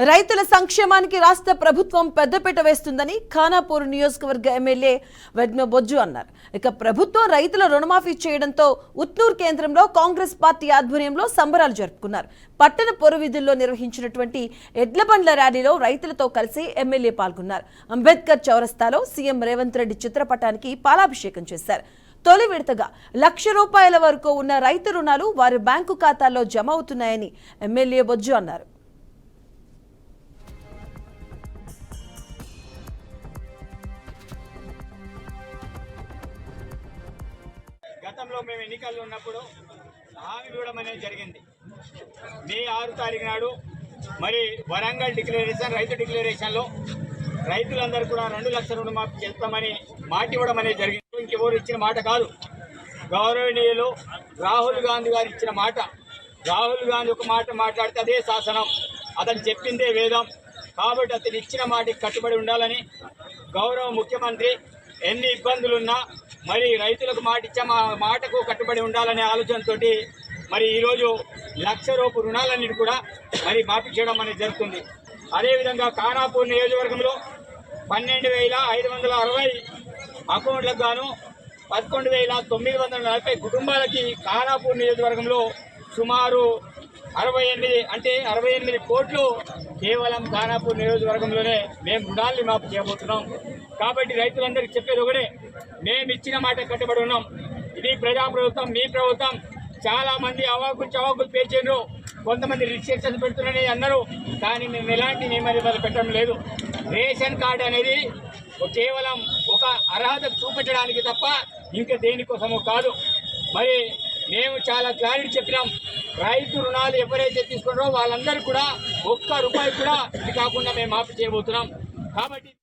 రైతుల సంక్షేమానికి రాష్ట్ర ప్రభుత్వం పెద్దపీట వేస్తుందని ఖానాపూర్ నియోజకవర్గ ఎమ్మెల్యే వెడ్మ బొజ్జు అన్నారు. ఇక ప్రభుత్వం రైతుల రుణమాఫీ చేయడంతో ఉట్నూర్ కేంద్రంలో కాంగ్రెస్ పార్టీ ఆధ్వర్యంలో సంబరాలు జరుపుకున్నారు. పట్టణ పొరువిధుల్లో నిర్వహించినటువంటి ఎడ్లబండ్ల ర్యాలీలో రైతులతో కలిసి ఎమ్మెల్యే పాల్గొన్నారు. అంబేద్కర్ చౌరస్తాలో సీఎం రేవంత్ రెడ్డి చిత్రపటానికి పాలాభిషేకం చేశారు. తొలి విడతగా ₹1,00,000 వరకు ఉన్న రైతు రుణాలు వారి బ్యాంకు ఖాతాల్లో జమ అవుతున్నాయని ఎమ్మెల్యే బొజ్జు అన్నారు. గతంలో మేము ఎన్నికల్లో ఉన్నప్పుడు హామీ ఇవ్వడం అనేది జరిగింది. మే 6 తారీఖు నాడు మరి వరంగల్ డిక్లరేషన్ రైతు డిక్లరేషన్లో రైతులందరూ కూడా 2 లక్షల రుణమాఫీ చేస్తామని మాట ఇవ్వడం అనేది జరిగింది. ఇంకెవరు ఇచ్చిన మాట కాదు, గౌరవనీయులు రాహుల్ గాంధీ గారు ఇచ్చిన మాట. రాహుల్ గాంధీ ఒక మాట మాట్లాడితే అదే శాసనం, అతను చెప్పిందే వేదం. కాబట్టి అతను ఇచ్చిన మాటకి కట్టుబడి ఉండాలని గౌరవ ముఖ్యమంత్రి ఎన్ని ఇబ్బందులున్నా మరి రైతులకు మాట ఇచ్చా మాటకు కట్టుబడి ఉండాలనే ఆలోచనతో మరి ఈరోజు ₹1,00,000 రుణాలన్నిటి కూడా మరి మాఫీ చేయడం అనేది జరుగుతుంది. అదేవిధంగా ఖానాపూర్ నియోజకవర్గంలో 12,560 అకౌంట్లకు గాను 11,940 కుటుంబాలకి ఖానాపూర్ నియోజకవర్గంలో సుమారు 68 కోట్లు కేవలం ఖానాపూర్ నియోజకవర్గంలోనే మేము రుణాల్ని మాఫీ చేయబోతున్నాం. కాబట్టి రైతులందరికీ చెప్పేది ఒకటే, మేము ఇచ్చిన మాట కట్టుబడి ఉన్నాం. ఇది ప్రజాప్రభుత్వం, మీ ప్రభుత్వం. చాలా మంది అవాకులు పేర్చిండ్రు, కొంతమంది రిస్ట్రిక్షన్స్ పెడుతున్నారని అన్నారు. కానీ మేము ఎలాంటి నియమాలు పెట్టడం లేదు. రేషన్ కార్డు అనేది కేవలం ఒక అర్హత చూపెట్టడానికి తప్ప ఇంకా దేనికోసమో కాదు. మరి మేము చాలా క్లారిటీ చెప్పినాం, రైతు రుణాలు ఎవరైతే తీసుకున్నారో వాళ్ళందరూ కూడా ₹1 కూడా ఇది కాకుండా మేము మాఫీ చేయబోతున్నాం. కాబట్టి